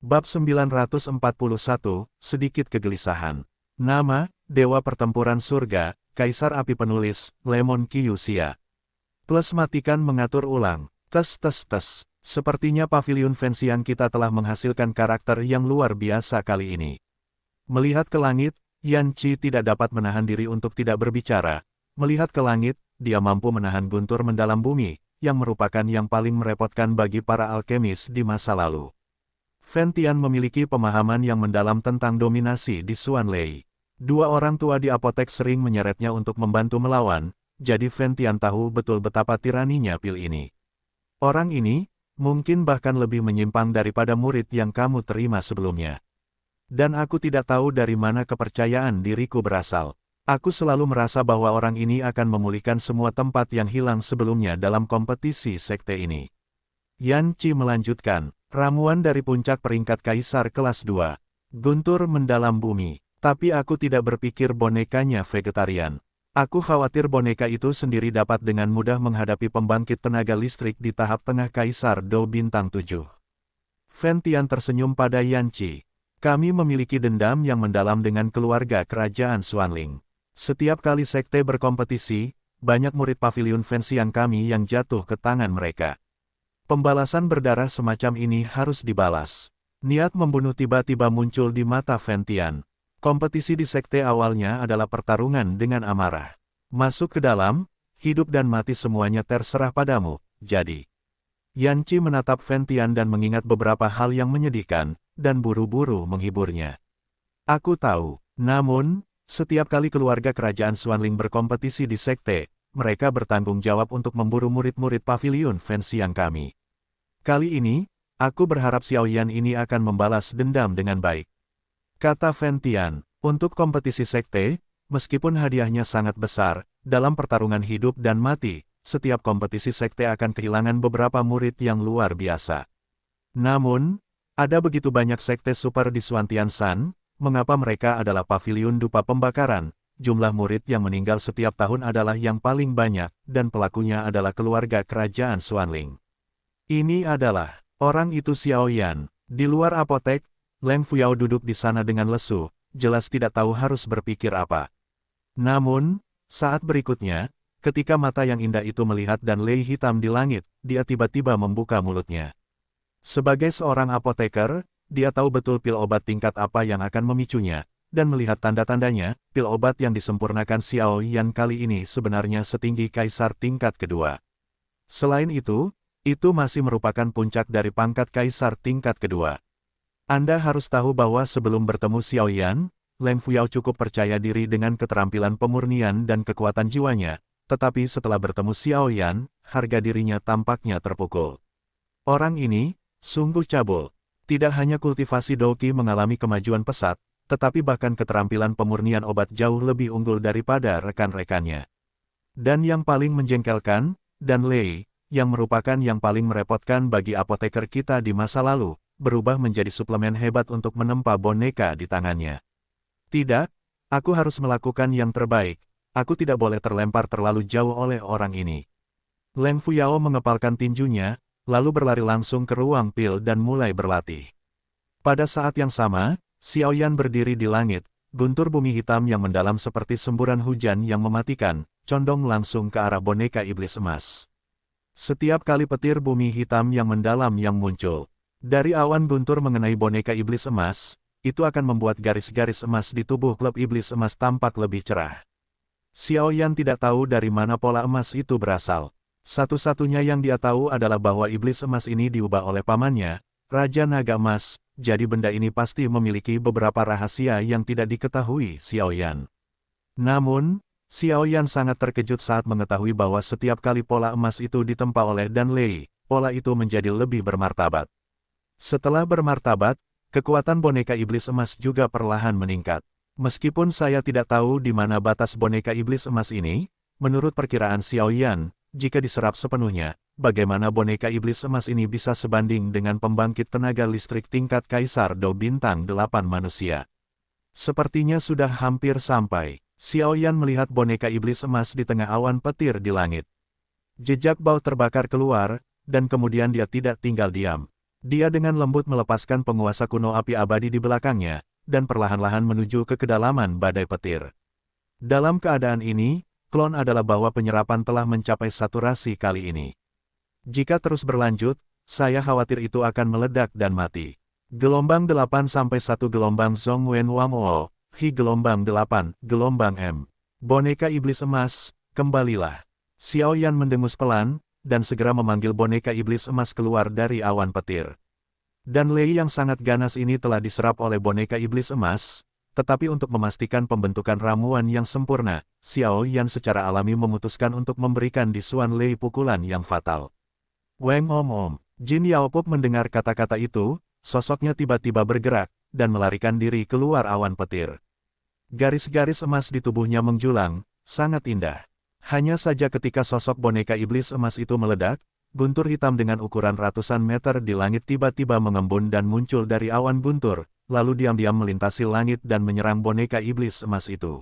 Bab 941, sedikit kegelisahan. Nama, Dewa Pertempuran Surga, Kaisar Api Penulis, Lemon Kyusia. Plus matikan mengatur ulang. Tes tes tes. Sepertinya pavilion Fansian kita telah menghasilkan karakter yang luar biasa kali ini. Melihat ke langit, Yan Qi tidak dapat menahan diri untuk tidak berbicara. Melihat ke langit, dia mampu menahan guntur mendalam bumi, yang merupakan yang paling merepotkan bagi para alkemis di masa lalu. Fan Tian memiliki pemahaman yang mendalam tentang dominasi di Xuan Lei. Dua orang tua di apotek sering menyeretnya untuk membantu melawan, jadi Fan Tian tahu betul betapa tiraninya pil ini. Orang ini, mungkin bahkan lebih menyimpang daripada murid yang kamu terima sebelumnya. Dan aku tidak tahu dari mana kepercayaan diriku berasal. Aku selalu merasa bahwa orang ini akan memulihkan semua tempat yang hilang sebelumnya dalam kompetisi sekte ini. Yan Qi melanjutkan. Ramuan dari puncak peringkat kaisar kelas 2. Guntur mendalam bumi. Tapi aku tidak berpikir bonekanya vegetarian. Aku khawatir boneka itu sendiri dapat dengan mudah menghadapi pembangkit tenaga listrik di tahap tengah kaisar Do bintang 7. Fan Tian tersenyum pada Yan Qi. Kami memiliki dendam yang mendalam dengan keluarga kerajaan Xuanling. Setiap kali sekte berkompetisi, banyak murid pavilion Fansian kami yang jatuh ke tangan mereka. Pembalasan berdarah semacam ini harus dibalas. Niat membunuh tiba-tiba muncul di mata Fan Tian. Kompetisi di sekte awalnya adalah pertarungan dengan amarah. Masuk ke dalam, hidup dan mati semuanya terserah padamu, jadi. Yan Qi menatap Fan Tian dan mengingat beberapa hal yang menyedihkan, dan buru-buru menghiburnya. Aku tahu, namun, setiap kali keluarga kerajaan Xuanling berkompetisi di sekte, mereka bertanggung jawab untuk memburu murid-murid pavilion Fansian kami. Kali ini, aku berharap Xiao Yan ini akan membalas dendam dengan baik. Kata Fan Tian, untuk kompetisi sekte, meskipun hadiahnya sangat besar, dalam pertarungan hidup dan mati, setiap kompetisi sekte akan kehilangan beberapa murid yang luar biasa. Namun, ada begitu banyak sekte super di Xuantian Shan, mengapa mereka adalah pavilion dupa pembakaran? Jumlah murid yang meninggal setiap tahun adalah yang paling banyak, dan pelakunya adalah keluarga kerajaan Xuanling. Ini adalah, orang itu Xiao Yan. Di luar apotek, Leng Fuyao duduk di sana dengan lesu, jelas tidak tahu harus berpikir apa. Namun, saat berikutnya, ketika mata yang indah itu melihat dan lei hitam di langit, dia tiba-tiba membuka mulutnya. Sebagai seorang apoteker, dia tahu betul pil obat tingkat apa yang akan memicunya. Dan melihat tanda-tandanya, pil obat yang disempurnakan Xiao Yan kali ini sebenarnya setinggi kaisar tingkat kedua. Selain itu masih merupakan puncak dari pangkat kaisar tingkat kedua. Anda harus tahu bahwa sebelum bertemu Xiao Yan, Leng Fuyao cukup percaya diri dengan keterampilan pemurnian dan kekuatan jiwanya, tetapi setelah bertemu Xiao Yan, harga dirinya tampaknya terpukul. Orang ini, sungguh cabul. Tidak hanya kultivasi Douqi mengalami kemajuan pesat, tetapi bahkan keterampilan pemurnian obat jauh lebih unggul daripada rekan-rekannya. Dan yang paling menjengkelkan, dan Lei, yang merupakan yang paling merepotkan bagi apoteker kita di masa lalu, berubah menjadi suplemen hebat untuk menempa boneka di tangannya. Tidak, aku harus melakukan yang terbaik, aku tidak boleh terlempar terlalu jauh oleh orang ini. Leng Fuyao mengepalkan tinjunya, lalu berlari langsung ke ruang pil dan mulai berlatih. Pada saat yang sama, Xiao Yan berdiri di langit, guntur bumi hitam yang mendalam seperti semburan hujan yang mematikan, condong langsung ke arah boneka iblis emas. Setiap kali petir bumi hitam yang mendalam yang muncul, dari awan guntur mengenai boneka iblis emas, itu akan membuat garis-garis emas di tubuh klub iblis emas tampak lebih cerah. Xiao Yan tidak tahu dari mana pola emas itu berasal. Satu-satunya yang dia tahu adalah bahwa iblis emas ini diubah oleh pamannya, Raja Naga Emas. Jadi benda ini pasti memiliki beberapa rahasia yang tidak diketahui Xiao Yan. Namun, Xiao Yan sangat terkejut saat mengetahui bahwa setiap kali pola emas itu ditempa oleh Dan Lei, pola itu menjadi lebih bermartabat. Setelah bermartabat, kekuatan boneka iblis emas juga perlahan meningkat. Meskipun saya tidak tahu di mana batas boneka iblis emas ini, menurut perkiraan Xiao Yan, jika diserap sepenuhnya, bagaimana boneka iblis emas ini bisa sebanding dengan pembangkit tenaga listrik tingkat kaisar Do bintang 8 manusia? Sepertinya sudah hampir sampai. Xiao Yan melihat boneka iblis emas di tengah awan petir di langit. Jejak bau terbakar keluar, dan kemudian dia tidak tinggal diam. Dia dengan lembut melepaskan penguasa kuno api abadi di belakangnya, dan perlahan-lahan menuju ke kedalaman badai petir. Dalam keadaan ini, klon adalah bahwa penyerapan telah mencapai saturasi kali ini. Jika terus berlanjut, saya khawatir itu akan meledak dan mati. Gelombang 8 sampai 1 gelombang Zhongwen Wangwo, Hi gelombang 8, gelombang M. Boneka iblis emas, kembalilah. Xiao Yan mendengus pelan, dan segera memanggil boneka iblis emas keluar dari awan petir. Dan Lei yang sangat ganas ini telah diserap oleh boneka iblis emas, tetapi untuk memastikan pembentukan ramuan yang sempurna, Xiao Yan secara alami memutuskan untuk memberikan Disuan Lei pukulan yang fatal. Weng om. Jin Yaopup mendengar kata-kata itu, sosoknya tiba-tiba bergerak, dan melarikan diri keluar awan petir. Garis-garis emas di tubuhnya menjulang, sangat indah. Hanya saja ketika sosok boneka iblis emas itu meledak, guntur hitam dengan ukuran ratusan meter di langit tiba-tiba mengembun dan muncul dari awan guntur, lalu diam-diam melintasi langit dan menyerang boneka iblis emas itu.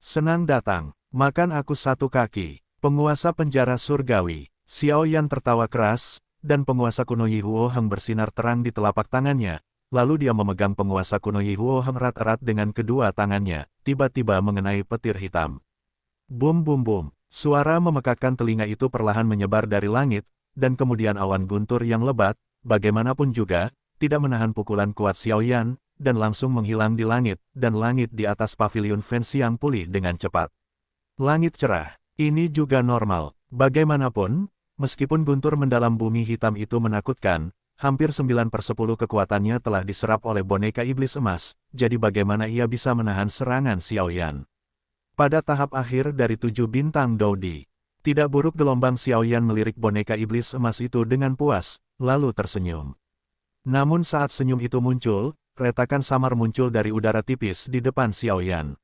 Senang datang, makan aku satu kaki, penguasa penjara surgawi. Xiao Yan tertawa keras, dan penguasa kuno Yi Huo Heng bersinar terang di telapak tangannya, lalu dia memegang penguasa kuno Yi Huo Heng erat-erat dengan kedua tangannya, tiba-tiba mengenai petir hitam. Bum bum bum, suara memekakkan telinga itu perlahan menyebar dari langit, dan kemudian awan guntur yang lebat, bagaimanapun juga, tidak menahan pukulan kuat Xiao Yan, dan langsung menghilang di langit, dan langit di atas paviliun Fenxiang pulih dengan cepat. Langit cerah, ini juga normal, bagaimanapun, meskipun guntur mendalam bumi hitam itu menakutkan, hampir 9/10 kekuatannya telah diserap oleh boneka iblis emas, jadi bagaimana ia bisa menahan serangan Xiao Yan? Pada tahap akhir dari 7 bintang Doudi, tidak buruk gelombang Xiao Yan melirik boneka iblis emas itu dengan puas, lalu tersenyum. Namun saat senyum itu muncul, retakan samar muncul dari udara tipis di depan Xiao Yan.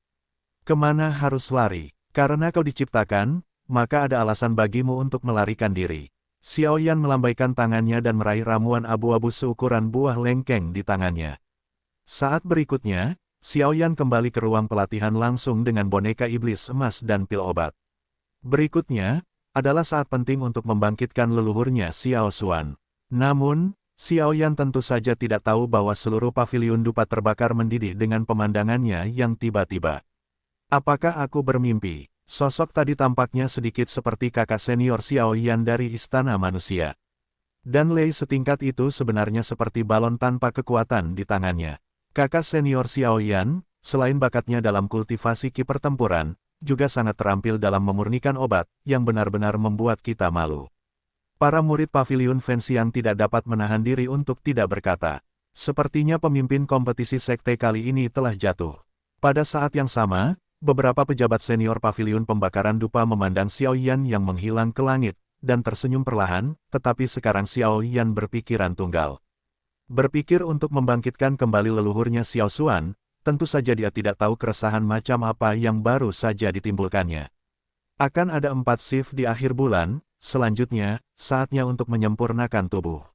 Kemana harus lari? Karena kau diciptakan, maka ada alasan bagimu untuk melarikan diri. Xiao Yan melambaikan tangannya dan meraih ramuan abu-abu seukuran buah lengkeng di tangannya. Saat berikutnya, Xiao Yan kembali ke ruang pelatihan langsung dengan boneka iblis emas dan pil obat. Berikutnya, adalah saat penting untuk membangkitkan leluhurnya Xiao Xuan. Namun, Xiao Yan tentu saja tidak tahu bahwa seluruh paviliun dupa terbakar mendidih dengan pemandangannya yang tiba-tiba. Apakah aku bermimpi? Sosok tadi tampaknya sedikit seperti kakak senior Xiao Yan dari Istana Manusia. Dan Lei setingkat itu sebenarnya seperti balon tanpa kekuatan di tangannya. Kakak senior Xiao Yan, selain bakatnya dalam kultivasi ki pertempuran, juga sangat terampil dalam memurnikan obat, yang benar-benar membuat kita malu. Para murid paviliun Fenxiang tidak dapat menahan diri untuk tidak berkata. Sepertinya pemimpin kompetisi sekte kali ini telah jatuh. Pada saat yang sama, beberapa pejabat senior paviliun pembakaran dupa memandang Xiao Yan yang menghilang ke langit, dan tersenyum perlahan, tetapi sekarang Xiao Yan berpikiran tunggal. Berpikir untuk membangkitkan kembali leluhurnya Xiao Xuan, tentu saja dia tidak tahu keresahan macam apa yang baru saja ditimbulkannya. Akan ada 4 shift di akhir bulan, selanjutnya, saatnya untuk menyempurnakan tubuh.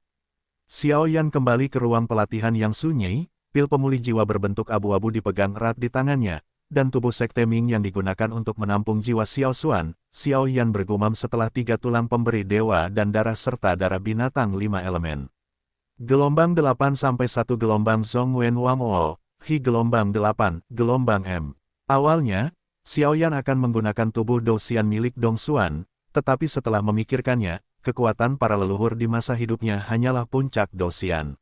Xiao Yan kembali ke ruang pelatihan yang sunyi, pil pemulih jiwa berbentuk abu-abu dipegang erat di tangannya, dan tubuh sekte Ming yang digunakan untuk menampung jiwa Xiao Xuan, Xiao Yan bergumam setelah 3 tulang pemberi dewa dan darah serta darah binatang 5 elemen. Gelombang 8 sampai 1 gelombang Zhongwen Wangwo, Hi gelombang 8, gelombang M. Awalnya, Xiao Yan akan menggunakan tubuh Douxian milik Dong Xuan, tetapi setelah memikirkannya, kekuatan para leluhur di masa hidupnya hanyalah puncak Douxian.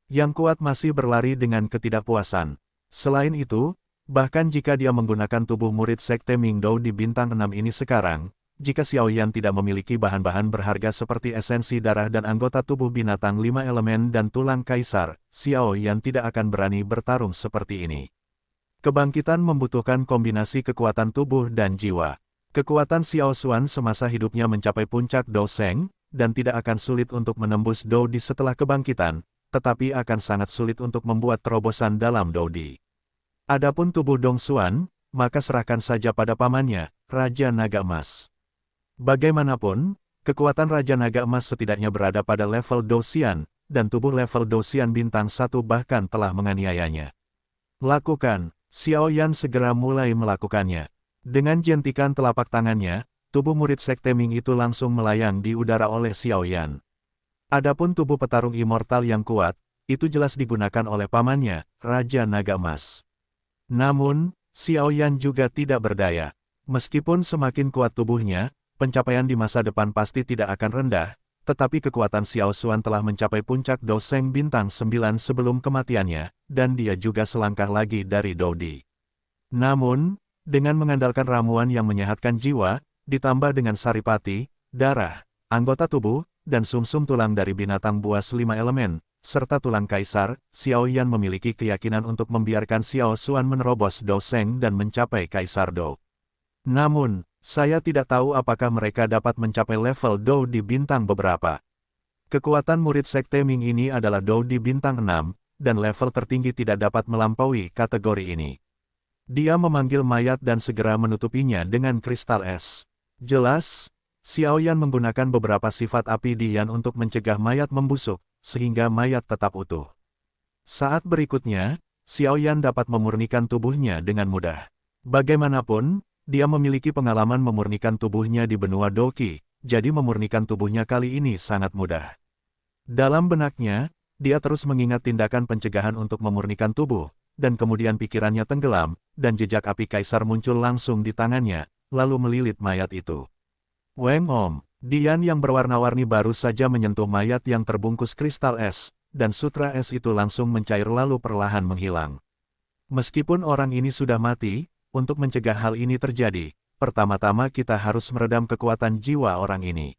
Yang kuat masih berlari dengan ketidakpuasan. Selain itu, bahkan jika dia menggunakan tubuh murid sekte Mingdou di bintang 6 ini sekarang, jika Xiao Yan tidak memiliki bahan-bahan berharga seperti esensi darah dan anggota tubuh binatang 5 elemen dan tulang kaisar, Xiao Yan tidak akan berani bertarung seperti ini. Kebangkitan membutuhkan kombinasi kekuatan tubuh dan jiwa. Kekuatan Xiao Xuan semasa hidupnya mencapai puncak Dou Sheng, dan tidak akan sulit untuk menembus Dou Di setelah kebangkitan, tetapi akan sangat sulit untuk membuat terobosan dalam Dou Di. Adapun tubuh Dong Xuan, maka serahkan saja pada pamannya, Raja Naga Emas. Bagaimanapun, kekuatan Raja Naga Emas setidaknya berada pada level Douxian, dan tubuh level Douxian bintang 1 bahkan telah menganiayanya. Lakukan, Xiao Yan segera mulai melakukannya. Dengan jentikan telapak tangannya, tubuh murid sekte Ming itu langsung melayang di udara oleh Xiao Yan. Adapun tubuh petarung immortal yang kuat, itu jelas digunakan oleh pamannya, Raja Naga Emas. Namun, Xiao Yan juga tidak berdaya. Meskipun semakin kuat tubuhnya, pencapaian di masa depan pasti tidak akan rendah, tetapi kekuatan Xiao Xuan telah mencapai puncak Dou Sheng bintang 9 sebelum kematiannya, dan dia juga selangkah lagi dari Dou Di. Namun, dengan mengandalkan ramuan yang menyehatkan jiwa, ditambah dengan saripati, darah, anggota tubuh, dan sumsum tulang dari binatang buas 5 elemen, serta tulang kaisar, Xiao Yan memiliki keyakinan untuk membiarkan Xiao Xuan menerobos Dou Sheng dan mencapai Kaisar Dou. Namun, saya tidak tahu apakah mereka dapat mencapai level Dou di bintang beberapa. Kekuatan murid Sekte Ming ini adalah Dou di bintang 6, dan level tertinggi tidak dapat melampaui kategori ini. Dia memanggil mayat dan segera menutupinya dengan kristal es. Jelas, Xiao Yan menggunakan beberapa sifat api Dian untuk mencegah mayat membusuk, sehingga mayat tetap utuh. Saat berikutnya, Xiao Yan dapat memurnikan tubuhnya dengan mudah. Bagaimanapun, dia memiliki pengalaman memurnikan tubuhnya di benua Doqi, jadi memurnikan tubuhnya kali ini sangat mudah. Dalam benaknya, dia terus mengingat tindakan pencegahan untuk memurnikan tubuh, dan kemudian pikirannya tenggelam, dan jejak api kaisar muncul langsung di tangannya, lalu melilit mayat itu. Weng Om, Dian yang berwarna-warni baru saja menyentuh mayat yang terbungkus kristal es, dan sutra es itu langsung mencair lalu perlahan menghilang. Meskipun orang ini sudah mati, untuk mencegah hal ini terjadi, pertama-tama kita harus meredam kekuatan jiwa orang ini.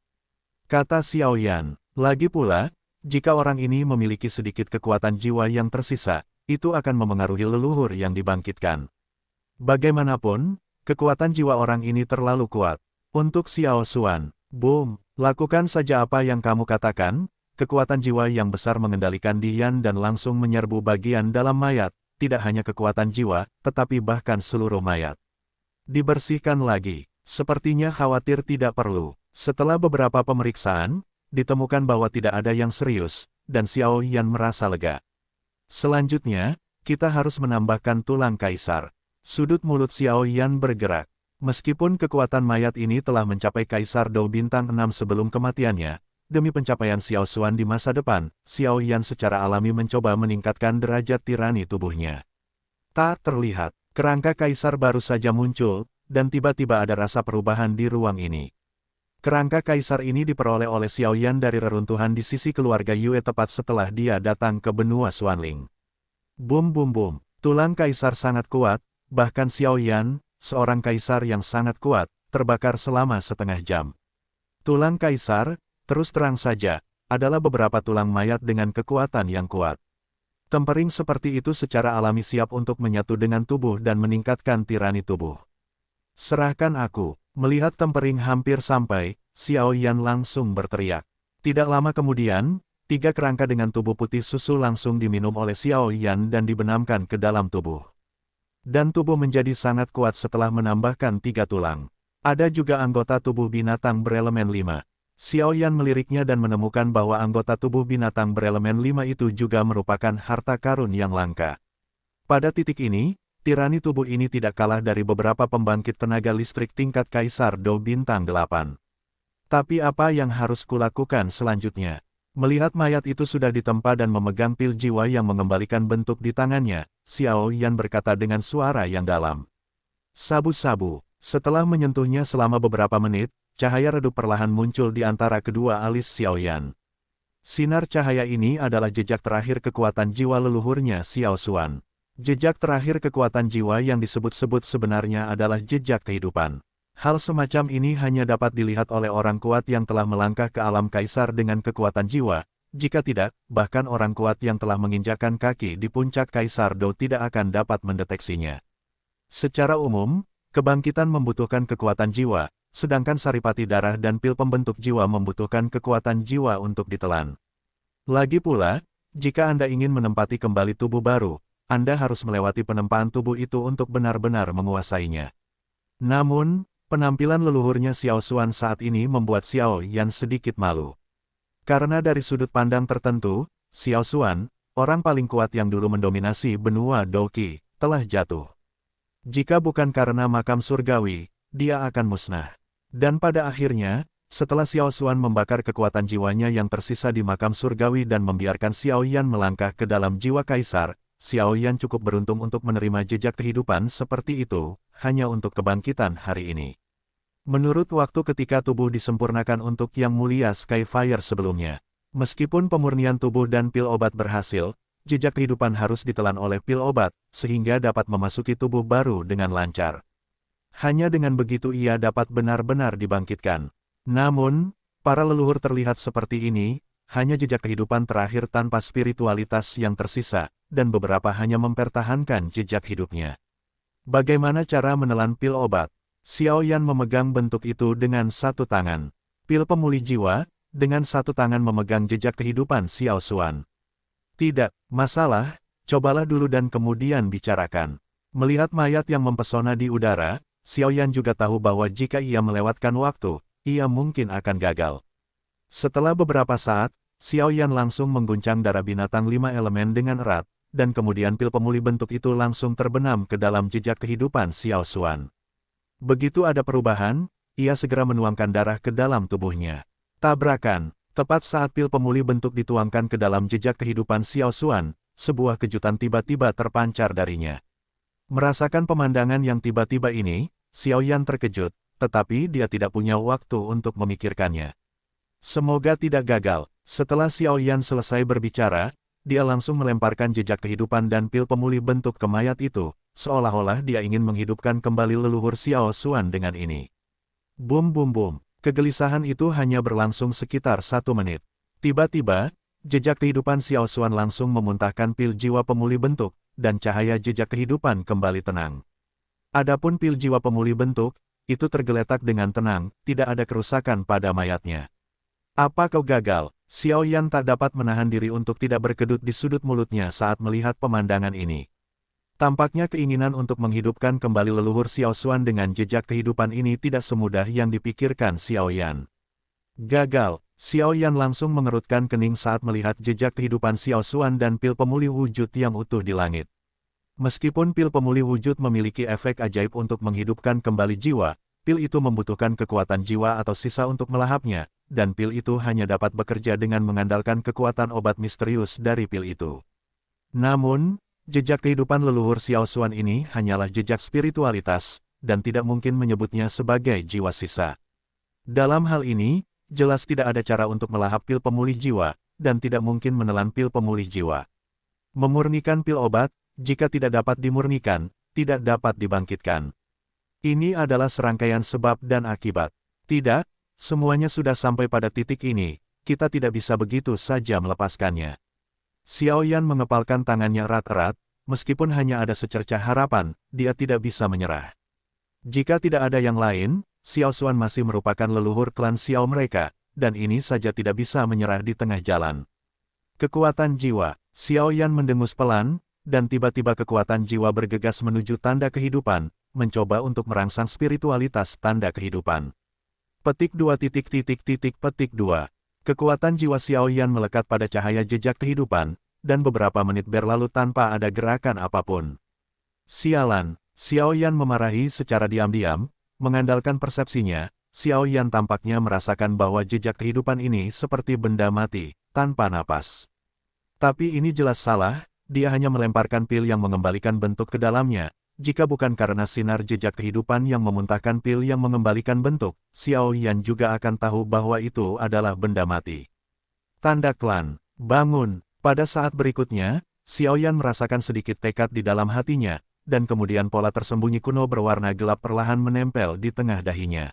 Kata Xiao Yan, lagi pula, jika orang ini memiliki sedikit kekuatan jiwa yang tersisa, itu akan memengaruhi leluhur yang dibangkitkan. Bagaimanapun, kekuatan jiwa orang ini terlalu kuat. Untuk Xiao Xuan, boom, lakukan saja apa yang kamu katakan, kekuatan jiwa yang besar mengendalikan Dian dan langsung menyerbu bagian dalam mayat, tidak hanya kekuatan jiwa, tetapi bahkan seluruh mayat. Dibersihkan lagi, sepertinya khawatir tidak perlu. Setelah beberapa pemeriksaan, ditemukan bahwa tidak ada yang serius, dan Xiao Yan merasa lega. Selanjutnya, kita harus menambahkan tulang kaisar. Sudut mulut Xiao Yan bergerak. Meskipun kekuatan mayat ini telah mencapai Kaisar Dou bintang 6 sebelum kematiannya, demi pencapaian Xiao Xuan di masa depan, Xiao Yan secara alami mencoba meningkatkan derajat tirani tubuhnya. Tak terlihat, kerangka kaisar baru saja muncul, dan tiba-tiba ada rasa perubahan di ruang ini. Kerangka kaisar ini diperoleh oleh Xiao Yan dari reruntuhan di sisi keluarga Yue tepat setelah dia datang ke benua Xuanling. Bum bum bum, tulang kaisar sangat kuat, bahkan Xiao Yan, seorang kaisar yang sangat kuat, terbakar selama setengah jam. Tulang kaisar, terus terang saja, adalah beberapa tulang mayat dengan kekuatan yang kuat. Tempering seperti itu secara alami siap untuk menyatu dengan tubuh dan meningkatkan tirani tubuh. Serahkan aku. Melihat tempering hampir sampai, Xiao Yan langsung berteriak. Tidak lama kemudian, 3 kerangka dengan tubuh putih susu langsung diminum oleh Xiao Yan dan dibenamkan ke dalam tubuh. Dan tubuh menjadi sangat kuat setelah menambahkan 3 tulang. Ada juga anggota tubuh binatang berelemen 5. Xiao Yan meliriknya dan menemukan bahwa anggota tubuh binatang berelemen 5 itu juga merupakan harta karun yang langka. Pada titik ini, tirani tubuh ini tidak kalah dari beberapa pembangkit tenaga listrik tingkat Kaisar Dou bintang 8. Tapi apa yang harus kulakukan selanjutnya? Melihat mayat itu sudah ditempa dan memegang pil jiwa yang mengembalikan bentuk di tangannya, Xiao Yan berkata dengan suara yang dalam. Sabu-sabu. Setelah menyentuhnya selama beberapa menit, cahaya redup perlahan muncul di antara kedua alis Xiao Yan. Sinar cahaya ini adalah jejak terakhir kekuatan jiwa leluhurnya Xiao Xuan. Jejak terakhir kekuatan jiwa yang disebut-sebut sebenarnya adalah jejak kehidupan. Hal semacam ini hanya dapat dilihat oleh orang kuat yang telah melangkah ke alam kaisar dengan kekuatan jiwa. Jika tidak, bahkan orang kuat yang telah menginjakkan kaki di puncak Kaisar Dou tidak akan dapat mendeteksinya. Secara umum, kebangkitan membutuhkan kekuatan jiwa, sedangkan saripati darah dan pil pembentuk jiwa membutuhkan kekuatan jiwa untuk ditelan. Lagi pula, jika Anda ingin menempati kembali tubuh baru, Anda harus melewati penempaan tubuh itu untuk benar-benar menguasainya. Namun, penampilan leluhurnya Xiao Xuan saat ini membuat Xiao Yan sedikit malu. Karena dari sudut pandang tertentu, Xiao Xuan, orang paling kuat yang dulu mendominasi benua Doqi, telah jatuh. Jika bukan karena makam surgawi, dia akan musnah. Dan pada akhirnya, setelah Xiao Xuan membakar kekuatan jiwanya yang tersisa di makam surgawi dan membiarkan Xiao Yan melangkah ke dalam jiwa kaisar, Xiao Yan cukup beruntung untuk menerima jejak kehidupan seperti itu, hanya untuk kebangkitan hari ini. Menurut waktu ketika tubuh disempurnakan untuk Yang Mulia Skyfire sebelumnya, meskipun pemurnian tubuh dan pil obat berhasil, jejak kehidupan harus ditelan oleh pil obat, sehingga dapat memasuki tubuh baru dengan lancar. Hanya dengan begitu ia dapat benar-benar dibangkitkan. Namun, para leluhur terlihat seperti ini, hanya jejak kehidupan terakhir tanpa spiritualitas yang tersisa, dan beberapa hanya mempertahankan jejak hidupnya. Bagaimana cara menelan pil obat? Xiao Yan memegang bentuk itu dengan satu tangan. Pil pemulih jiwa, dengan satu tangan memegang jejak kehidupan Xiao Xuan. Tidak masalah, cobalah dulu dan kemudian bicarakan. Melihat mayat yang mempesona di udara, Xiao Yan juga tahu bahwa jika ia melewatkan waktu, ia mungkin akan gagal. Setelah beberapa saat, Xiao Yan langsung mengguncang darah binatang 5 elemen dengan erat, dan kemudian pil pemulih bentuk itu langsung terbenam ke dalam jejak kehidupan Xiao Xuan. Begitu ada perubahan, ia segera menuangkan darah ke dalam tubuhnya. Tabrakan, tepat saat pil pemulih bentuk dituangkan ke dalam jejak kehidupan Xiao Xuan, sebuah kejutan tiba-tiba terpancar darinya. Merasakan pemandangan yang tiba-tiba ini, Xiao Yan terkejut, tetapi dia tidak punya waktu untuk memikirkannya. Semoga tidak gagal. Setelah Xiao Yan selesai berbicara, dia langsung melemparkan jejak kehidupan dan pil pemulih bentuk ke mayat itu, seolah-olah dia ingin menghidupkan kembali leluhur Xiao Xuan dengan ini. Bum bum bum, kegelisahan itu hanya berlangsung sekitar 1 menit. Tiba-tiba, jejak kehidupan Xiao Xuan langsung memuntahkan pil jiwa pemulih bentuk, dan cahaya jejak kehidupan kembali tenang. Adapun pil jiwa pemulih bentuk, itu tergeletak dengan tenang, tidak ada kerusakan pada mayatnya. Apa kau gagal? Xiao Yan tak dapat menahan diri untuk tidak berkedut di sudut mulutnya saat melihat pemandangan ini. Tampaknya keinginan untuk menghidupkan kembali leluhur Xiao Xuan dengan jejak kehidupan ini tidak semudah yang dipikirkan Xiao Yan. Gagal, Xiao Yan langsung mengerutkan kening saat melihat jejak kehidupan Xiao Xuan dan pil pemulih wujud yang utuh di langit. Meskipun pil pemulih wujud memiliki efek ajaib untuk menghidupkan kembali jiwa, pil itu membutuhkan kekuatan jiwa atau sisa untuk melahapnya, dan pil itu hanya dapat bekerja dengan mengandalkan kekuatan obat misterius dari pil itu. Namun, jejak kehidupan leluhur Xiao Xuan ini hanyalah jejak spiritualitas, dan tidak mungkin menyebutnya sebagai jiwa sisa. Dalam hal ini, jelas tidak ada cara untuk melahap pil pemulih jiwa, dan tidak mungkin menelan pil pemulih jiwa. Memurnikan pil obat, jika tidak dapat dimurnikan, tidak dapat dibangkitkan. Ini adalah serangkaian sebab dan akibat. Tidak, semuanya sudah sampai pada titik ini, kita tidak bisa begitu saja melepaskannya. Xiao Yan mengepalkan tangannya erat-erat, meskipun hanya ada secercah harapan, dia tidak bisa menyerah. Jika tidak ada yang lain, Xiao Xuan masih merupakan leluhur klan Xiao mereka, dan ini saja tidak bisa menyerah di tengah jalan. Kekuatan jiwa, Xiao Yan mendengus pelan, dan tiba-tiba kekuatan jiwa bergegas menuju tanda kehidupan, mencoba untuk merangsang spiritualitas tanda kehidupan. Petik 2 petik 2. Kekuatan jiwa Xiao Yan melekat pada cahaya jejak kehidupan, dan beberapa menit berlalu tanpa ada gerakan apapun. Sialan, Xiao Yan memarahi secara diam-diam, mengandalkan persepsinya, Xiao Yan tampaknya merasakan bahwa jejak kehidupan ini seperti benda mati, tanpa napas. Tapi ini jelas salah. Dia hanya melemparkan pil yang mengembalikan bentuk ke dalamnya. Jika bukan karena sinar jejak kehidupan yang memuntahkan pil yang mengembalikan bentuk, Xiao Yan juga akan tahu bahwa itu adalah benda mati. Tanda klan, bangun. Pada saat berikutnya, Xiao Yan merasakan sedikit tekad di dalam hatinya, dan kemudian pola tersembunyi kuno berwarna gelap perlahan menempel di tengah dahinya.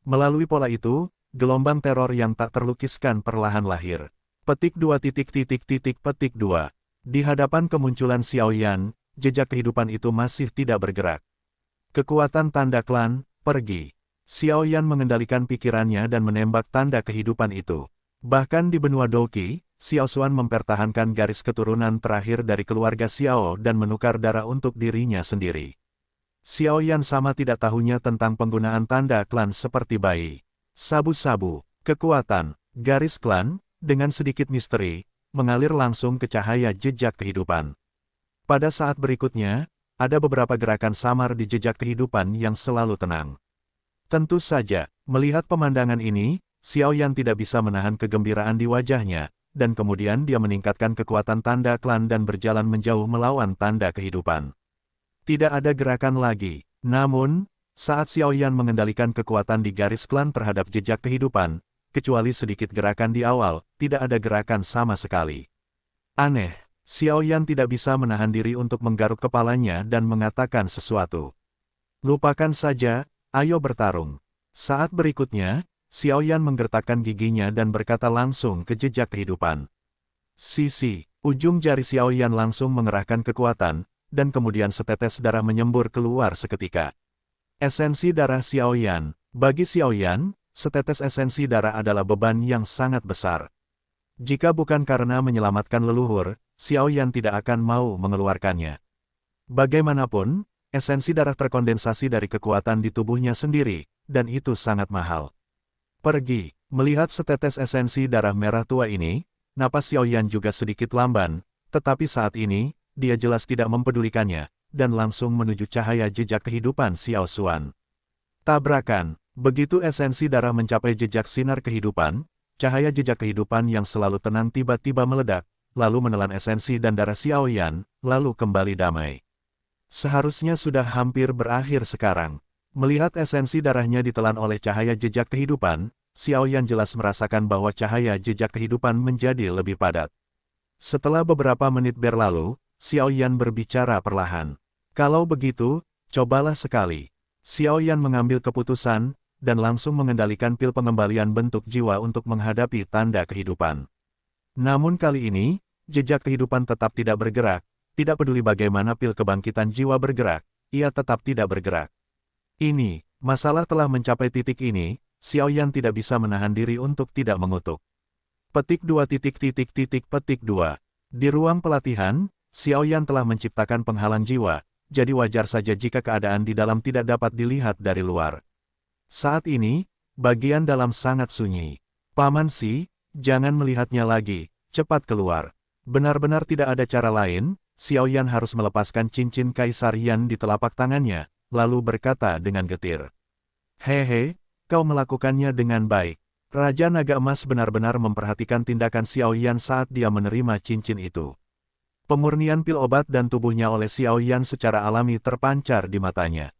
Melalui pola itu, gelombang teror yang tak terlukiskan perlahan lahir. Petik 2 petik 2. Di hadapan kemunculan Xiao Yan, jejak kehidupan itu masih tidak bergerak. Kekuatan tanda klan, pergi. Xiao Yan mengendalikan pikirannya dan menembak tanda kehidupan itu. Bahkan di benua Douqi, Xiao Xuan mempertahankan garis keturunan terakhir dari keluarga Xiao dan menukar darah untuk dirinya sendiri. Xiao Yan sama tidak tahunya tentang penggunaan tanda klan seperti bayi. Sabu-sabu, kekuatan, garis klan, dengan sedikit misteri, mengalir langsung ke cahaya jejak kehidupan. Pada saat berikutnya, ada beberapa gerakan samar di jejak kehidupan yang selalu tenang. Tentu saja, melihat pemandangan ini, Xiao Yan tidak bisa menahan kegembiraan di wajahnya, dan kemudian dia meningkatkan kekuatan tanda klan dan berjalan menjauh melawan tanda kehidupan. Tidak ada gerakan lagi. Namun, saat Xiao Yan mengendalikan kekuatan di garis klan terhadap jejak kehidupan, kecuali sedikit gerakan di awal, tidak ada gerakan sama sekali. Aneh, Xiao Yan tidak bisa menahan diri untuk menggaruk kepalanya dan mengatakan sesuatu. Lupakan saja, ayo bertarung. Saat berikutnya, Xiao Yan menggertakkan giginya dan berkata langsung ke jejak kehidupan. Sisi, ujung jari Xiao Yan langsung mengerahkan kekuatan, dan kemudian setetes darah menyembur keluar seketika. Esensi darah Xiao Yan. Bagi Xiao Yan, setetes esensi darah adalah beban yang sangat besar. Jika bukan karena menyelamatkan leluhur, Xiao Yan tidak akan mau mengeluarkannya. Bagaimanapun, esensi darah terkondensasi dari kekuatan di tubuhnya sendiri, dan itu sangat mahal. Pergi, melihat setetes esensi darah merah tua ini, napas Xiao Yan juga sedikit lamban, tetapi saat ini, dia jelas tidak mempedulikannya, dan langsung menuju cahaya jejak kehidupan Xiao Xuan. Tabrakan, begitu esensi darah mencapai jejak sinar kehidupan, cahaya jejak kehidupan yang selalu tenang tiba-tiba meledak, lalu menelan esensi dan darah Xiao Yan, lalu kembali damai. Seharusnya sudah hampir berakhir sekarang. Melihat esensi darahnya ditelan oleh cahaya jejak kehidupan, Xiao Yan jelas merasakan bahwa cahaya jejak kehidupan menjadi lebih padat. Setelah beberapa menit berlalu, Xiao Yan berbicara perlahan. Kalau begitu, cobalah sekali. Xiao Yan mengambil keputusan, dan langsung mengendalikan pil pengembalian bentuk jiwa untuk menghadapi tanda kehidupan. Namun kali ini, jejak kehidupan tetap tidak bergerak, tidak peduli bagaimana pil kebangkitan jiwa bergerak, ia tetap tidak bergerak. Ini, masalah telah mencapai titik ini, Xiao Yan tidak bisa menahan diri untuk tidak mengutuk. Petik 2 petik 2. Di ruang pelatihan, Xiao Yan telah menciptakan penghalang jiwa, jadi wajar saja jika keadaan di dalam tidak dapat dilihat dari luar. Saat ini, bagian dalam sangat sunyi. Paman Si, jangan melihatnya lagi, cepat keluar. Benar-benar tidak ada cara lain, Xiao Yan harus melepaskan cincin Kaisar Yan di telapak tangannya, lalu berkata dengan getir. Hehe, kau melakukannya dengan baik. Raja Naga Emas benar-benar memperhatikan tindakan Xiao Yan saat dia menerima cincin itu. Pemurnian pil obat dan tubuhnya oleh Xiao Yan secara alami terpancar di matanya.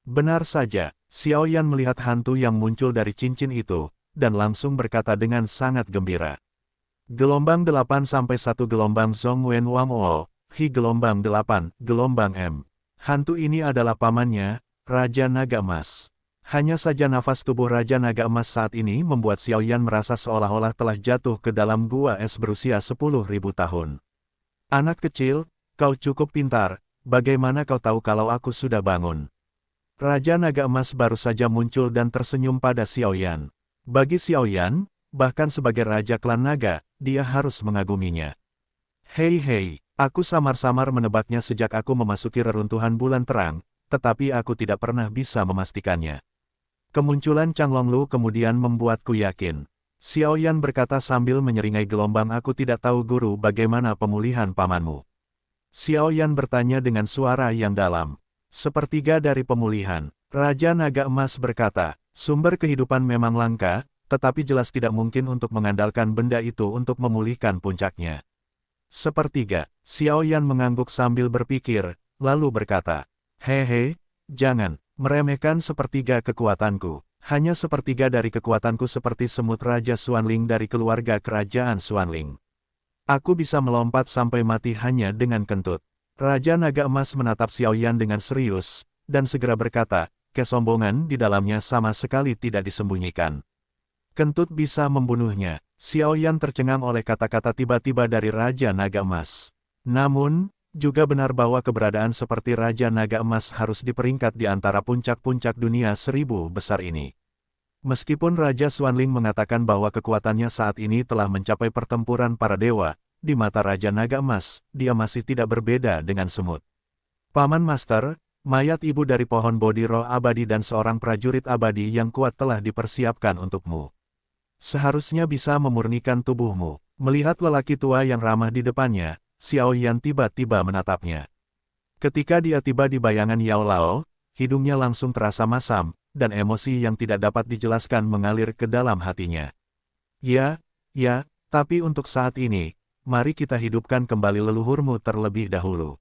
Benar saja, Xiao Yan melihat hantu yang muncul dari cincin itu, dan langsung berkata dengan sangat gembira. Gelombang 8 sampai 1 gelombang Zong Wen Wang O, Hi gelombang 8, gelombang M. Hantu ini adalah pamannya, Raja Naga Emas. Hanya saja nafas tubuh Raja Naga Emas saat ini membuat Xiao Yan merasa seolah-olah telah jatuh ke dalam gua es berusia 10.000 tahun. Anak kecil, kau cukup pintar, bagaimana kau tahu kalau aku sudah bangun? Raja Naga Emas baru saja muncul dan tersenyum pada Xiao Yan. Bagi Xiao Yan, bahkan sebagai Raja Klan Naga, dia harus mengaguminya. Hei, aku samar-samar menebaknya sejak aku memasuki reruntuhan bulan terang, tetapi aku tidak pernah bisa memastikannya. Kemunculan Chang Longlu kemudian membuatku yakin. Xiao Yan berkata sambil menyeringai gelombang, aku tidak tahu guru bagaimana pemulihan pamanmu. Xiao Yan bertanya dengan suara yang dalam. Sepertiga dari pemulihan. Raja Naga Emas berkata, sumber kehidupan memang langka, tetapi jelas tidak mungkin untuk mengandalkan benda itu untuk memulihkan puncaknya. Sepertiga. Xiao Yan mengangguk sambil berpikir, lalu berkata, hehe, jangan meremehkan sepertiga kekuatanku. Hanya sepertiga dari kekuatanku seperti semut Raja Xuanling dari keluarga kerajaan Xuanling. Aku bisa melompat sampai mati hanya dengan kentut. Raja Naga Emas menatap Xiao Yan dengan serius, dan segera berkata, kesombongan di dalamnya sama sekali tidak disembunyikan. Kentut bisa membunuhnya. Xiao Yan tercengang oleh kata-kata tiba-tiba dari Raja Naga Emas. Namun, juga benar bahwa keberadaan seperti Raja Naga Emas harus diperingkat di antara puncak-puncak dunia 1000 besar ini. Meskipun Raja Xuanling mengatakan bahwa kekuatannya saat ini telah mencapai pertempuran para dewa, di mata Raja Naga Emas, dia masih tidak berbeda dengan semut. Paman Master, mayat ibu dari pohon Bodhi roh abadi dan seorang prajurit abadi yang kuat telah dipersiapkan untukmu. Seharusnya bisa memurnikan tubuhmu. Melihat lelaki tua yang ramah di depannya, Xiao Yan tiba-tiba menatapnya. Ketika dia tiba di bayangan Yao Lao, hidungnya langsung terasa masam, dan emosi yang tidak dapat dijelaskan mengalir ke dalam hatinya. Ya, tapi untuk saat ini, mari kita hidupkan kembali leluhurmu terlebih dahulu.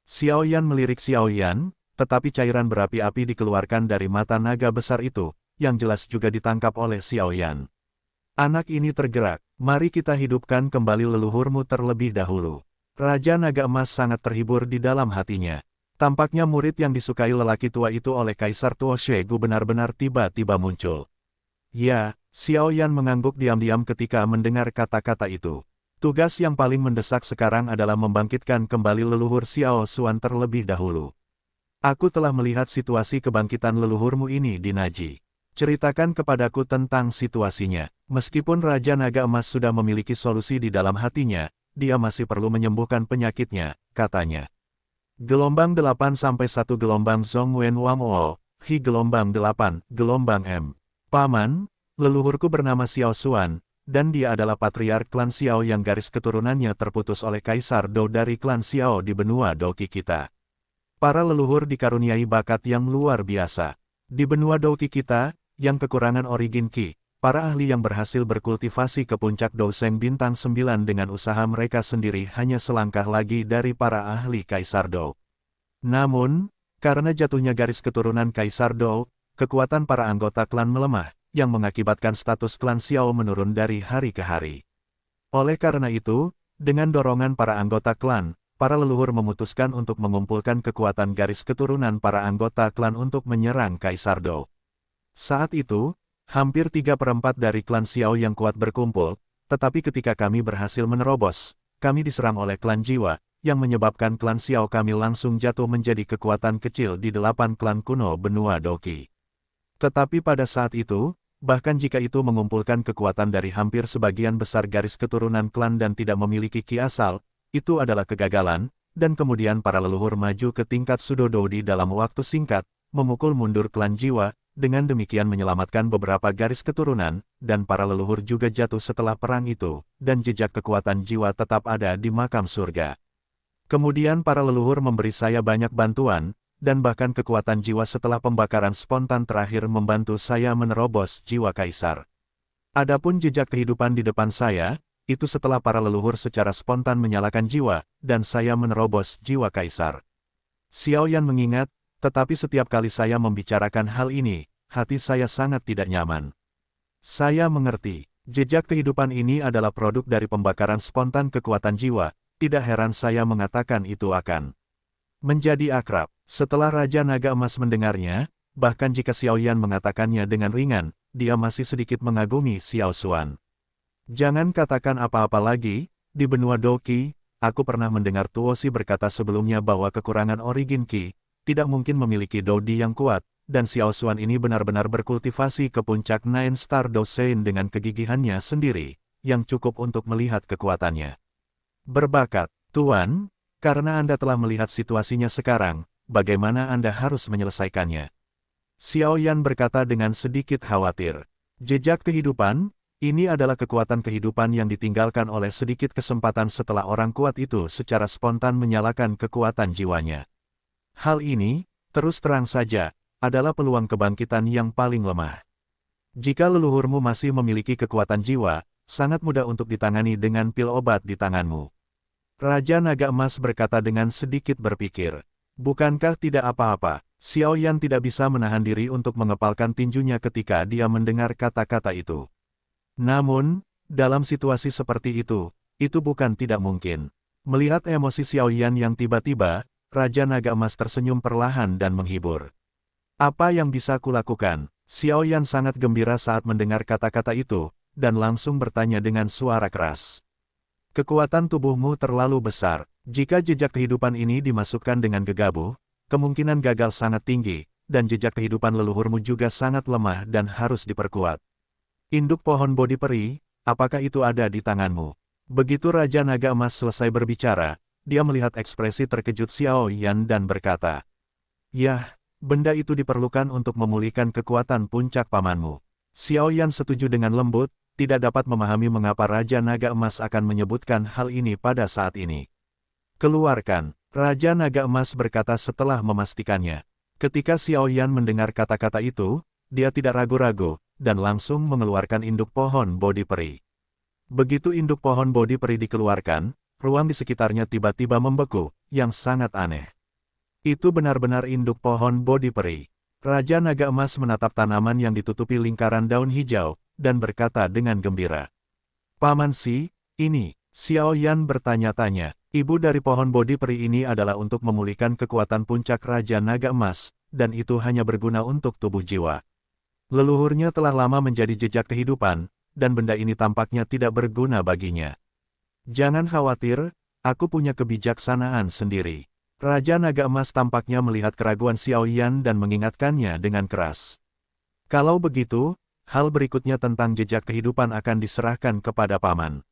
Xiao Yan melirik Xiao Yan, tetapi cairan berapi-api dikeluarkan dari mata naga besar itu, yang jelas juga ditangkap oleh Xiao Yan. Anak ini tergerak, mari kita hidupkan kembali leluhurmu terlebih dahulu. Raja Naga Emas sangat terhibur di dalam hatinya. Tampaknya murid yang disukai lelaki tua itu oleh Kaisar Tuo Shegu benar-benar tiba-tiba muncul. Ya, Xiao Yan mengangguk diam-diam ketika mendengar kata-kata itu. Tugas yang paling mendesak sekarang adalah membangkitkan kembali leluhur Xiao Xuan terlebih dahulu. Aku telah melihat situasi kebangkitan leluhurmu ini di Naji. Ceritakan kepadaku tentang situasinya. Meskipun Raja Naga Emas sudah memiliki solusi di dalam hatinya, dia masih perlu menyembuhkan penyakitnya, katanya. Gelombang 8-1 gelombang Zhong Wen Wang O, Hi gelombang 8, gelombang M. Paman, leluhurku bernama Xiao Xuan, dan dia adalah patriark klan Xiao yang garis keturunannya terputus oleh Kaisar Dou dari klan Xiao di benua Douqi kita. Para leluhur dikaruniai bakat yang luar biasa. Di benua Douqi kita, yang kekurangan origin Qi, para ahli yang berhasil berkultivasi ke puncak Douseng Bintang 9 dengan usaha mereka sendiri hanya selangkah lagi dari para ahli Kaisar Dou. Namun, karena jatuhnya garis keturunan Kaisar Dou, kekuatan para anggota klan melemah, yang mengakibatkan status klan Xiao menurun dari hari ke hari. Oleh karena itu, dengan dorongan para anggota klan, para leluhur memutuskan untuk mengumpulkan kekuatan garis keturunan para anggota klan untuk menyerang Kaisar Dou. Saat itu, hampir 3/4 dari klan Xiao yang kuat berkumpul, tetapi ketika kami berhasil menerobos, kami diserang oleh klan Jiwa, yang menyebabkan klan Xiao kami langsung jatuh menjadi kekuatan kecil di 8 klan kuno benua Douqi. Tetapi pada saat itu, bahkan jika itu mengumpulkan kekuatan dari hampir sebagian besar garis keturunan klan dan tidak memiliki ki asal, itu adalah kegagalan, dan kemudian para leluhur maju ke tingkat Sudodou dalam waktu singkat, memukul mundur klan Jiwa, dengan demikian menyelamatkan beberapa garis keturunan, dan para leluhur juga jatuh setelah perang itu, dan jejak kekuatan Jiwa tetap ada di makam surga. Kemudian para leluhur memberi saya banyak bantuan, dan bahkan kekuatan Jiwa setelah pembakaran spontan terakhir membantu saya menerobos Jiwa Kaisar. Adapun jejak kehidupan di depan saya, itu setelah para leluhur secara spontan menyalakan Jiwa, dan saya menerobos Jiwa Kaisar. Xiao Yan mengingat, tetapi setiap kali saya membicarakan hal ini, hati saya sangat tidak nyaman. Saya mengerti, jejak kehidupan ini adalah produk dari pembakaran spontan kekuatan Jiwa, tidak heran saya mengatakan itu akan menjadi akrab. Setelah Raja Naga Emas mendengarnya, bahkan jika Xiao Yan mengatakannya dengan ringan, dia masih sedikit mengagumi Xiao Xuan. Jangan katakan apa-apa lagi, di benua Douqi, aku pernah mendengar Tuo Shi berkata sebelumnya bahwa kekurangan origin Qi, tidak mungkin memiliki Doudi yang kuat, dan Xiao Xuan ini benar-benar berkultivasi ke puncak Nine Star Douseng dengan kegigihannya sendiri, yang cukup untuk melihat kekuatannya. Berbakat, Tuan, karena Anda telah melihat situasinya sekarang, bagaimana Anda harus menyelesaikannya? Xiao Yan berkata dengan sedikit khawatir. Jejak kehidupan, ini adalah kekuatan kehidupan yang ditinggalkan oleh sedikit kesempatan setelah orang kuat itu secara spontan menyalakan kekuatan jiwanya. Hal ini, terus terang saja, adalah peluang kebangkitan yang paling lemah. Jika leluhurmu masih memiliki kekuatan jiwa, sangat mudah untuk ditangani dengan pil obat di tanganmu. Raja Naga Emas berkata dengan sedikit berpikir. Bukankah tidak apa-apa, Xiao Yan tidak bisa menahan diri untuk mengepalkan tinjunya ketika dia mendengar kata-kata itu. Namun, dalam situasi seperti itu bukan tidak mungkin. Melihat emosi Xiao Yan yang tiba-tiba, Raja Naga Emas tersenyum perlahan dan menghibur. Apa yang bisa kulakukan? Xiao Yan sangat gembira saat mendengar kata-kata itu, dan langsung bertanya dengan suara keras. Kekuatan tubuhmu terlalu besar. Jika jejak kehidupan ini dimasukkan dengan gegabah, kemungkinan gagal sangat tinggi, dan jejak kehidupan leluhurmu juga sangat lemah dan harus diperkuat. Induk pohon bodi peri, apakah itu ada di tanganmu? Begitu Raja Naga Emas selesai berbicara, dia melihat ekspresi terkejut Xiao Yan dan berkata, "Yah, benda itu diperlukan untuk memulihkan kekuatan puncak pamanmu." Xiao Yan setuju dengan lembut, tidak dapat memahami mengapa Raja Naga Emas akan menyebutkan hal ini pada saat ini. "Keluarkan," Raja Naga Emas berkata setelah memastikannya. Ketika Xiao Yan mendengar kata-kata itu, dia tidak ragu-ragu, dan langsung mengeluarkan induk pohon bodi peri. Begitu induk pohon bodi peri dikeluarkan, ruang di sekitarnya tiba-tiba membeku, yang sangat aneh. Itu benar-benar induk pohon bodi peri. Raja Naga Emas menatap tanaman yang ditutupi lingkaran daun hijau, dan berkata dengan gembira. Paman Si, ini, Xiao Yan bertanya-tanya, ibu dari pohon bodi peri ini adalah untuk memulihkan kekuatan puncak Raja Naga Emas, dan itu hanya berguna untuk tubuh jiwa. Leluhurnya telah lama menjadi jejak kehidupan, dan benda ini tampaknya tidak berguna baginya. Jangan khawatir, aku punya kebijaksanaan sendiri. Raja Naga Emas tampaknya melihat keraguan Xiao Yan dan mengingatkannya dengan keras. Kalau begitu, hal berikutnya tentang jejak kehidupan akan diserahkan kepada paman.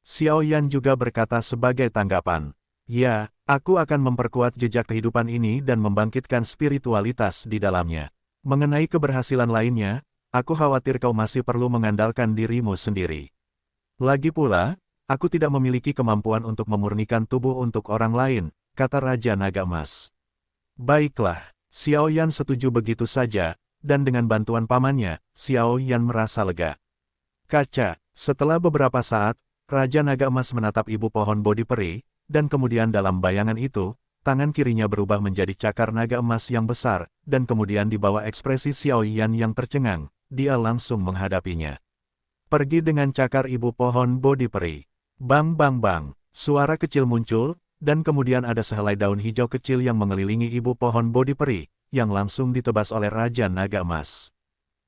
Xiao Yan juga berkata sebagai tanggapan. Ya, aku akan memperkuat jejak kehidupan ini dan membangkitkan spiritualitas di dalamnya. Mengenai keberhasilan lainnya, aku khawatir kau masih perlu mengandalkan dirimu sendiri. Lagi pula, aku tidak memiliki kemampuan untuk memurnikan tubuh untuk orang lain, kata Raja Naga Emas. Baiklah, Xiao Yan setuju begitu saja, dan dengan bantuan pamannya, Xiao Yan merasa lega. Kaca, setelah beberapa saat, Raja Naga Emas menatap ibu pohon bodi peri, dan kemudian dalam bayangan itu, tangan kirinya berubah menjadi cakar naga emas yang besar, dan kemudian di bawah ekspresi Xiao Yan yang tercengang, dia langsung menghadapinya. Pergi dengan cakar ibu pohon bodi peri. Bang bang bang, suara kecil muncul, dan kemudian ada sehelai daun hijau kecil yang mengelilingi ibu pohon bodi peri, yang langsung ditebas oleh Raja Naga Emas.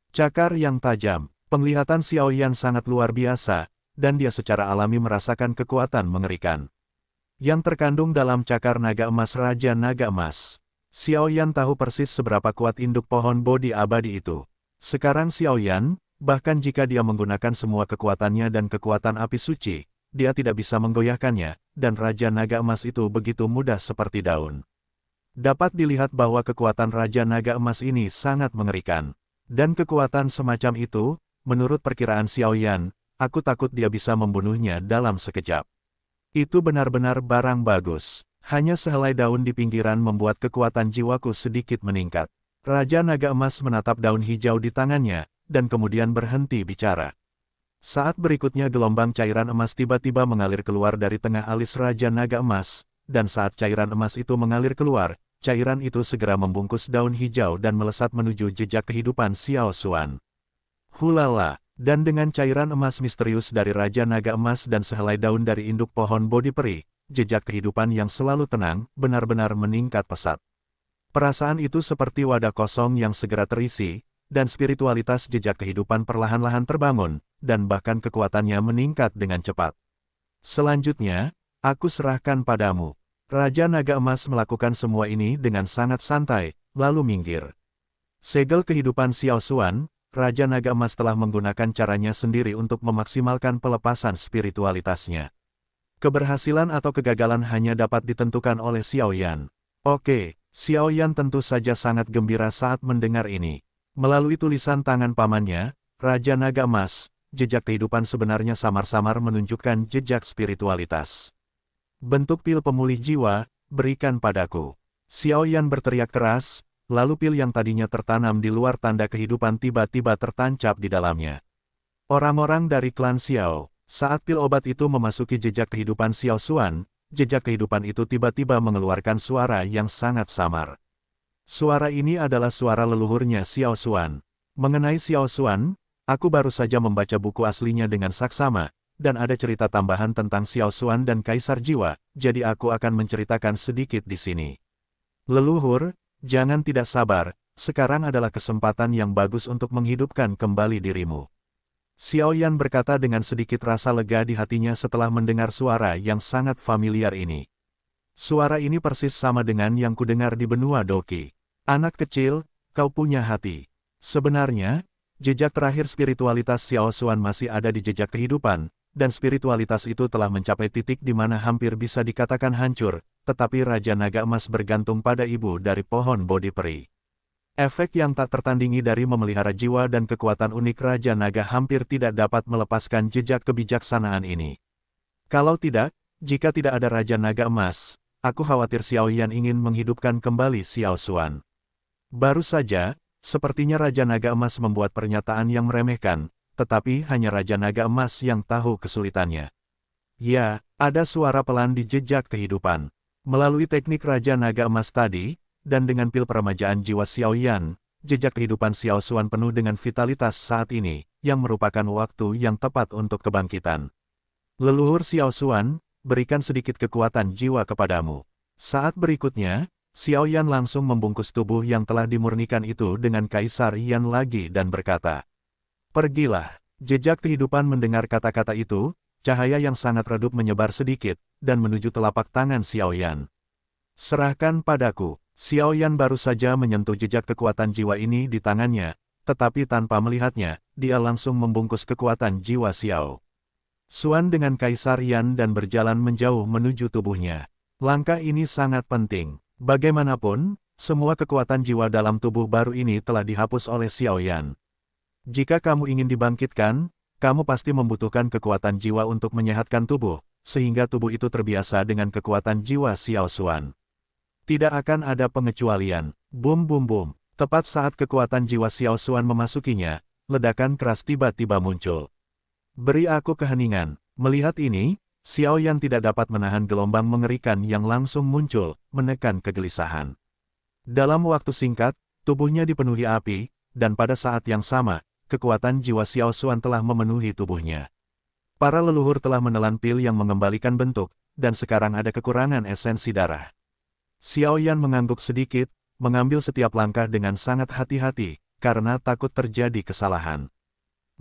Cakar yang tajam, penglihatan Xiao Yan sangat luar biasa, dan dia secara alami merasakan kekuatan mengerikan yang terkandung dalam cakar naga emas Raja Naga Emas. Xiao Yan tahu persis seberapa kuat induk pohon bodi abadi itu. Sekarang Xiao Yan, bahkan jika dia menggunakan semua kekuatannya dan kekuatan api suci, dia tidak bisa menggoyahkannya, dan Raja Naga Emas itu begitu mudah seperti daun. Dapat dilihat bahwa kekuatan Raja Naga Emas ini sangat mengerikan. Dan kekuatan semacam itu, menurut perkiraan Xiao Yan, aku takut dia bisa membunuhnya dalam sekejap. Itu benar-benar barang bagus. Hanya sehelai daun di pinggiran membuat kekuatan jiwaku sedikit meningkat. Raja Naga Emas menatap daun hijau di tangannya, dan kemudian berhenti bicara. Saat berikutnya gelombang cairan emas tiba-tiba mengalir keluar dari tengah alis Raja Naga Emas, dan saat cairan emas itu mengalir keluar, cairan itu segera membungkus daun hijau dan melesat menuju jejak kehidupan Xiao Xuan. Hulala! Dan dengan cairan emas misterius dari Raja Naga Emas dan sehelai daun dari induk pohon bodi peri, jejak kehidupan yang selalu tenang, benar-benar meningkat pesat. Perasaan itu seperti wadah kosong yang segera terisi, dan spiritualitas jejak kehidupan perlahan-lahan terbangun, dan bahkan kekuatannya meningkat dengan cepat. Selanjutnya, aku serahkan padamu. Raja Naga Emas melakukan semua ini dengan sangat santai, lalu minggir. Segel kehidupan Xiao Xuan, Raja Naga Emas telah menggunakan caranya sendiri untuk memaksimalkan pelepasan spiritualitasnya. Keberhasilan atau kegagalan hanya dapat ditentukan oleh Xiao Yan. Oke, Xiao Yan tentu saja sangat gembira saat mendengar ini. Melalui tulisan tangan pamannya, Raja Naga Emas, jejak kehidupan sebenarnya samar-samar menunjukkan jejak spiritualitas. Bentuk pil pemulih jiwa, berikan padaku. Xiao Yan berteriak keras, lalu pil yang tadinya tertanam di luar tanda kehidupan tiba-tiba tertancap di dalamnya. Orang-orang dari klan Xiao, saat pil obat itu memasuki jejak kehidupan Xiao Xuan, jejak kehidupan itu tiba-tiba mengeluarkan suara yang sangat samar. Suara ini adalah suara leluhurnya Xiao Xuan. Mengenai Xiao Xuan, aku baru saja membaca buku aslinya dengan saksama, dan ada cerita tambahan tentang Xiao Xuan dan Kaisar Jiwa, jadi aku akan menceritakan sedikit di sini. Leluhur, jangan tidak sabar, sekarang adalah kesempatan yang bagus untuk menghidupkan kembali dirimu. Xiao Yan berkata dengan sedikit rasa lega di hatinya setelah mendengar suara yang sangat familiar ini. Suara ini persis sama dengan yang kudengar di benua Doqi. Anak kecil, kau punya hati. Sebenarnya, jejak terakhir spiritualitas Xiao Xuan masih ada di jejak kehidupan, dan spiritualitas itu telah mencapai titik di mana hampir bisa dikatakan hancur, tetapi Raja Naga Emas bergantung pada ibu dari pohon bodi peri. Efek yang tak tertandingi dari memelihara jiwa dan kekuatan unik Raja Naga hampir tidak dapat melepaskan jejak kebijaksanaan ini. Kalau tidak, jika tidak ada Raja Naga Emas, aku khawatir Xiao Yan ingin menghidupkan kembali Xiao Xuan. Baru saja, sepertinya Raja Naga Emas membuat pernyataan yang meremehkan, tetapi hanya Raja Naga Emas yang tahu kesulitannya. Ya, ada suara pelan di jejak kehidupan. Melalui teknik Raja Naga Emas tadi, dan dengan pil peremajaan jiwa Xiao Yan, jejak kehidupan Xiao Xuan penuh dengan vitalitas saat ini, yang merupakan waktu yang tepat untuk kebangkitan. Leluhur Xiao Xuan, berikan sedikit kekuatan jiwa kepadamu. Saat berikutnya, Xiao Yan langsung membungkus tubuh yang telah dimurnikan itu dengan Kaisar Yan lagi dan berkata, "Pergilah." Jejak kehidupan mendengar kata-kata itu, cahaya yang sangat redup menyebar sedikit, dan menuju telapak tangan Xiao Yan. "Serahkan padaku." Xiao Yan baru saja menyentuh jejak kekuatan jiwa ini di tangannya, tetapi tanpa melihatnya, dia langsung membungkus kekuatan jiwa Xiao Xuan dengan Kaisar Yan dan berjalan menjauh menuju tubuhnya. Langkah ini sangat penting. Bagaimanapun, semua kekuatan jiwa dalam tubuh baru ini telah dihapus oleh Xiao Yan. Jika kamu ingin dibangkitkan, kamu pasti membutuhkan kekuatan jiwa untuk menyehatkan tubuh, sehingga tubuh itu terbiasa dengan kekuatan jiwa Xiao Xuan. Tidak akan ada pengecualian. Bum bum bum. Tepat saat kekuatan jiwa Xiao Xuan memasukinya, ledakan keras tiba-tiba muncul. "Beri aku keheningan." Melihat ini, Xiao Yan tidak dapat menahan gelombang mengerikan yang langsung muncul, menekan kegelisahan. Dalam waktu singkat, tubuhnya dipenuhi api, dan pada saat yang sama, kekuatan jiwa Xiao Xuan telah memenuhi tubuhnya. Para leluhur telah menelan pil yang mengembalikan bentuk, dan sekarang ada kekurangan esensi darah. Xiao Yan mengangguk sedikit, mengambil setiap langkah dengan sangat hati-hati, karena takut terjadi kesalahan.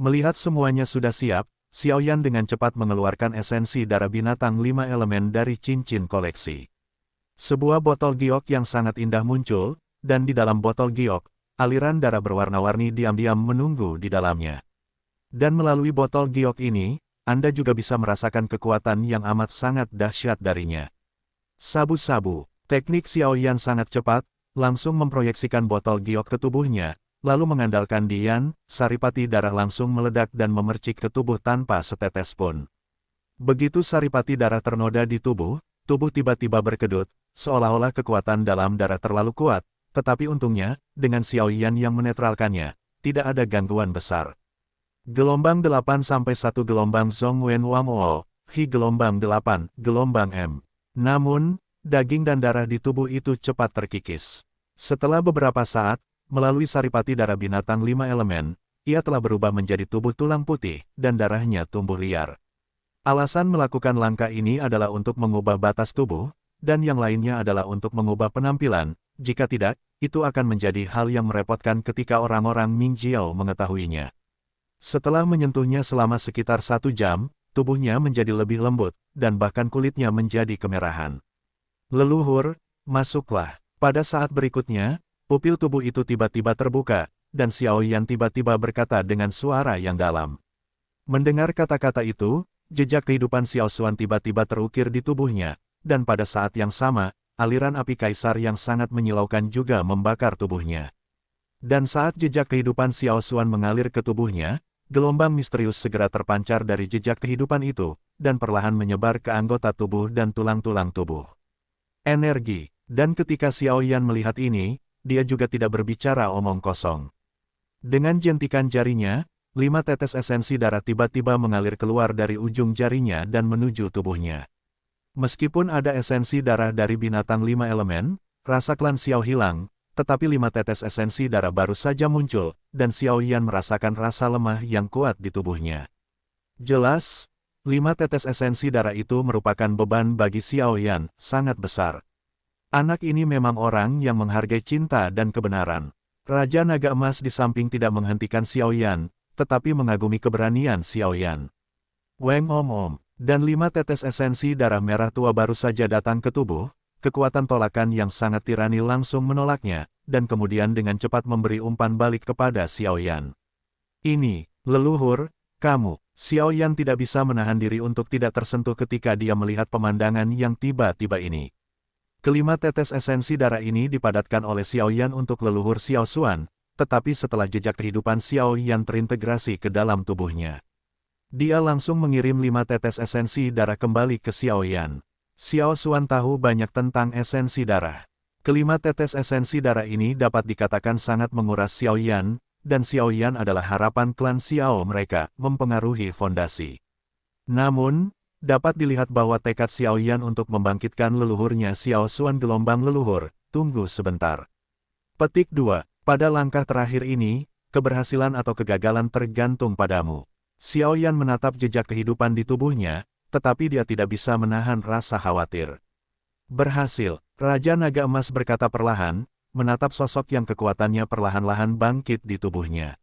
Melihat semuanya sudah siap, Xiao Yan dengan cepat mengeluarkan esensi darah binatang 5 elemen dari cincin koleksi. Sebuah botol giok yang sangat indah muncul, dan di dalam botol giok, aliran darah berwarna-warni diam-diam menunggu di dalamnya. Dan melalui botol giok ini, Anda juga bisa merasakan kekuatan yang amat sangat dahsyat darinya. Sabu-sabu. Teknik Xiao Yan sangat cepat, langsung memproyeksikan botol giok ke tubuhnya, lalu mengandalkan Dian, saripati darah langsung meledak dan memercik ke tubuh tanpa setetes pun. Begitu saripati darah ternoda di tubuh tiba-tiba berkedut, seolah-olah kekuatan dalam darah terlalu kuat, tetapi untungnya, dengan Xiao Yan yang menetralkannya, tidak ada gangguan besar. Gelombang 8-1 gelombang Zhong Wen Wang O, Hi gelombang 8, gelombang M. Namun, daging dan darah di tubuh itu cepat terkikis. Setelah beberapa saat, melalui saripati darah binatang 5 elemen, ia telah berubah menjadi tubuh tulang putih, dan darahnya tumbuh liar. Alasan melakukan langkah ini adalah untuk mengubah batas tubuh, dan yang lainnya adalah untuk mengubah penampilan, jika tidak, itu akan menjadi hal yang merepotkan ketika orang-orang Mingjiao mengetahuinya. Setelah menyentuhnya selama sekitar 1 jam, tubuhnya menjadi lebih lembut, dan bahkan kulitnya menjadi kemerahan. "Leluhur, masuklah." Pada saat berikutnya, pupil tubuh itu tiba-tiba terbuka, dan Xiao Yan tiba-tiba berkata dengan suara yang dalam. Mendengar kata-kata itu, jejak kehidupan Xiao Xuan tiba-tiba terukir di tubuhnya, dan pada saat yang sama, aliran api kaisar yang sangat menyilaukan juga membakar tubuhnya. Dan saat jejak kehidupan Xiao Xuan mengalir ke tubuhnya, gelombang misterius segera terpancar dari jejak kehidupan itu, dan perlahan menyebar ke anggota tubuh dan tulang-tulang tubuh. Energi. Dan ketika Xiao Yan melihat ini, dia juga tidak berbicara omong kosong. Dengan jentikan jarinya, 5 tetes esensi darah tiba-tiba mengalir keluar dari ujung jarinya dan menuju tubuhnya. Meskipun ada esensi darah dari binatang 5 elemen, rasa klan Xiao hilang, tetapi 5 tetes esensi darah baru saja muncul, dan Xiao Yan merasakan rasa lemah yang kuat di tubuhnya. Jelas, 5 tetes esensi darah itu merupakan beban bagi Xiao Yan, sangat besar. Anak ini memang orang yang menghargai cinta dan kebenaran. Raja Naga Emas di samping tidak menghentikan Xiao Yan, tetapi mengagumi keberanian Xiao Yan. Weng Om, dan 5 tetes esensi darah merah tua baru saja datang ke tubuh, kekuatan tolakan yang sangat tirani langsung menolaknya, dan kemudian dengan cepat memberi umpan balik kepada Xiao Yan. "Ini, leluhur, kamu." Xiao Yan tidak bisa menahan diri untuk tidak tersentuh ketika dia melihat pemandangan yang tiba-tiba ini. Kelima tetes esensi darah ini dipadatkan oleh Xiao Yan untuk leluhur Xiao Xuan, tetapi setelah jejak kehidupan Xiao Yan terintegrasi ke dalam tubuhnya, dia langsung mengirim 5 tetes esensi darah kembali ke Xiao Yan. Xiao Xuan tahu banyak tentang esensi darah. Kelima tetes esensi darah ini dapat dikatakan sangat menguras Xiao Yan, dan Xiao Yan adalah harapan klan Xiao mereka, mempengaruhi fondasi. Namun, dapat dilihat bahwa tekad Xiao Yan untuk membangkitkan leluhurnya Xiao Xuan gelombang leluhur, tunggu sebentar. Petik 2. Pada langkah terakhir ini, keberhasilan atau kegagalan tergantung padamu. Xiao Yan menatap jejak kehidupan di tubuhnya, tetapi dia tidak bisa menahan rasa khawatir. Berhasil, Raja Naga Emas berkata perlahan, menatap sosok yang kekuatannya perlahan-lahan bangkit di tubuhnya.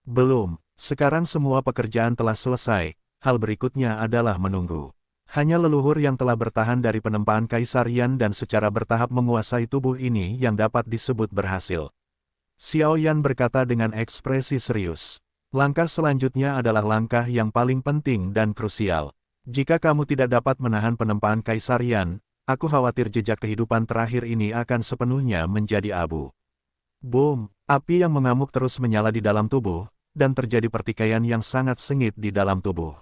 Belum, sekarang semua pekerjaan telah selesai, hal berikutnya adalah menunggu. Hanya leluhur yang telah bertahan dari penempaan Kaisar Yan dan secara bertahap menguasai tubuh ini yang dapat disebut berhasil. Xiao Yan berkata dengan ekspresi serius. Langkah selanjutnya adalah langkah yang paling penting dan krusial. Jika kamu tidak dapat menahan penempaan Kaisar Yan, aku khawatir jejak kehidupan terakhir ini akan sepenuhnya menjadi abu. Boom! Api yang mengamuk terus menyala di dalam tubuh, dan terjadi pertikaian yang sangat sengit di dalam tubuh.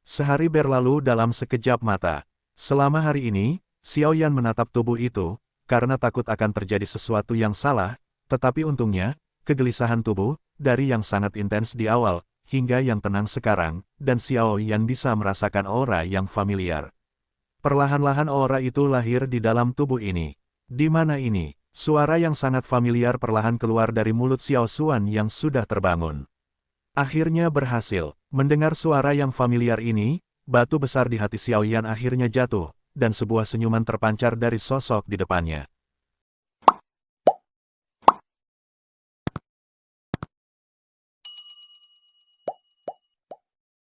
Sehari berlalu dalam sekejap mata. Selama hari ini, Xiao Yan menatap tubuh itu, karena takut akan terjadi sesuatu yang salah, tetapi untungnya, kegelisahan tubuh, dari yang sangat intens di awal, hingga yang tenang sekarang, dan Xiao Yan bisa merasakan aura yang familiar. Perlahan-lahan aura itu lahir di dalam tubuh ini. Di mana ini? Suara yang sangat familiar perlahan keluar dari mulut Xiao Xuan yang sudah terbangun. Akhirnya berhasil. Mendengar suara yang familiar ini, batu besar di hati Xiao Yan akhirnya jatuh, dan sebuah senyuman terpancar dari sosok di depannya.